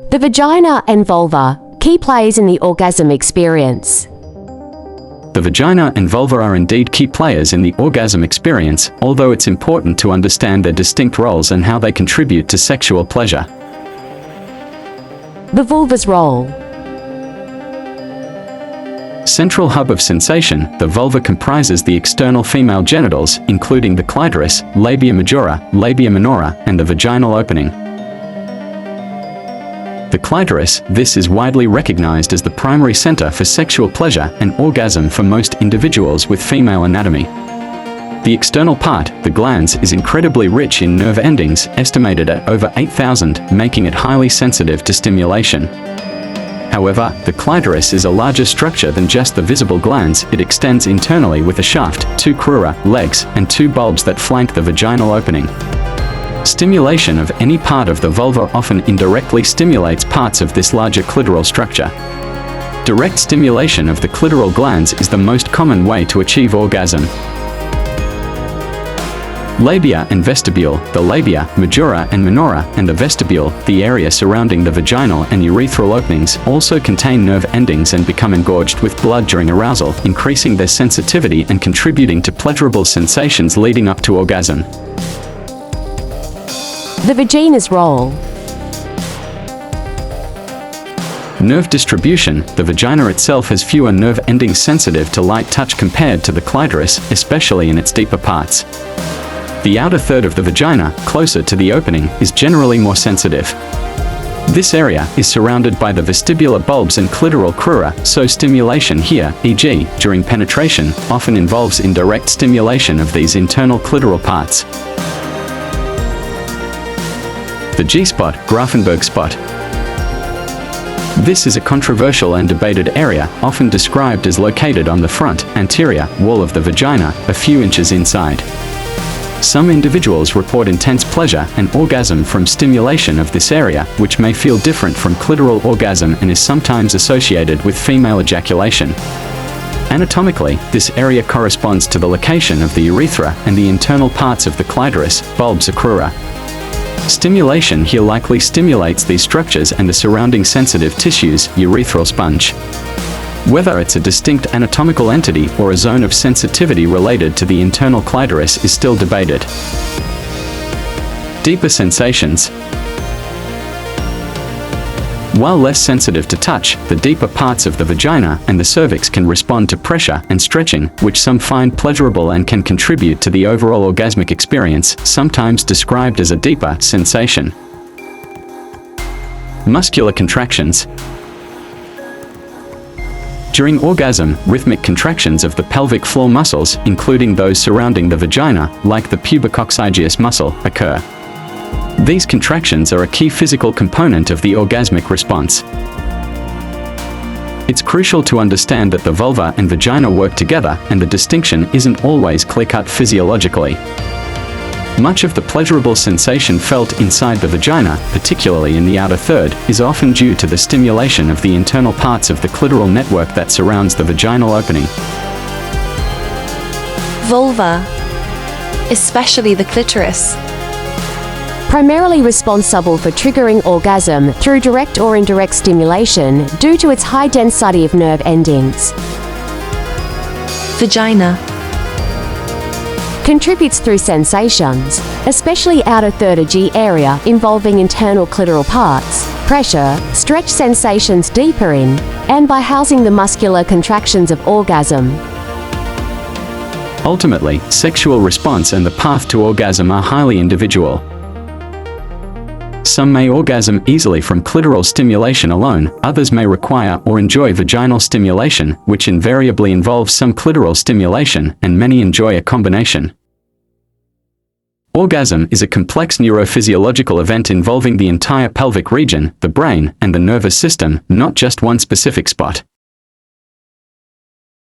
The vagina and vulva, key players in the orgasm experience. The vagina and vulva are indeed key players in the orgasm experience, although it's important to understand their distinct roles and how they contribute to sexual pleasure. The vulva's role. Central hub of sensation, the vulva comprises the external female genitals, including the clitoris, labia majora, labia minora, and the vaginal opening. The clitoris, this is widely recognized as the primary center for sexual pleasure and orgasm for most individuals with female anatomy. The external part, the glans, is incredibly rich in nerve endings, estimated at over 8,000, making it highly sensitive to stimulation. However, the clitoris is a larger structure than just the visible glans. It extends internally with a shaft, 2 crura, legs, and 2 bulbs that flank the vaginal opening. Stimulation of any part of the vulva often indirectly stimulates parts of this larger clitoral structure. Direct stimulation of the clitoral glans is the most common way to achieve orgasm. Labia and vestibule, the labia, majora and minora, and the vestibule, the area surrounding the vaginal and urethral openings, also contain nerve endings and become engorged with blood during arousal, increasing their sensitivity and contributing to pleasurable sensations leading up to orgasm. The vagina's role. Nerve distribution, the vagina itself has fewer nerve endings sensitive to light touch compared to the clitoris, especially in its deeper parts. The outer third of the vagina, closer to the opening, is generally more sensitive. This area is surrounded by the vestibular bulbs and clitoral crura, so stimulation here, e.g., during penetration, often involves indirect stimulation of these internal clitoral parts. The G-spot, Grafenberg spot. This is a controversial and debated area, often described as located on the front, anterior, wall of the vagina, a few inches inside. Some individuals report intense pleasure and orgasm from stimulation of this area, which may feel different from clitoral orgasm and is sometimes associated with female ejaculation. Anatomically, this area corresponds to the location of the urethra and the internal parts of the clitoris, bulbs crura. Stimulation here likely stimulates these structures and the surrounding sensitive tissues, urethral sponge. Whether it's a distinct anatomical entity or a zone of sensitivity related to the internal clitoris is still debated. Deeper sensations. While less sensitive to touch, the deeper parts of the vagina and the cervix can respond to pressure and stretching, which some find pleasurable and can contribute to the overall orgasmic experience, sometimes described as a deeper sensation. Muscular contractions. During orgasm, rhythmic contractions of the pelvic floor muscles, including those surrounding the vagina, like the pubococcygeus muscle, occur. These contractions are a key physical component of the orgasmic response. It's crucial to understand that the vulva and vagina work together, and the distinction isn't always clear-cut physiologically. Much of the pleasurable sensation felt inside the vagina, particularly in the outer third, is often due to the stimulation of the internal parts of the clitoral network that surrounds the vaginal opening. Vulva, especially the clitoris. Primarily responsible for triggering orgasm through direct or indirect stimulation due to its high density of nerve endings. Vagina. Contributes through sensations, especially outer third of G area involving internal clitoral parts, pressure, stretch sensations deeper in, and by housing the muscular contractions of orgasm. Ultimately, sexual response and the path to orgasm are highly individual. Some may orgasm easily from clitoral stimulation alone, others may require or enjoy vaginal stimulation, which invariably involves some clitoral stimulation, and many enjoy a combination. Orgasm is a complex neurophysiological event involving the entire pelvic region, the brain, and the nervous system, not just one specific spot.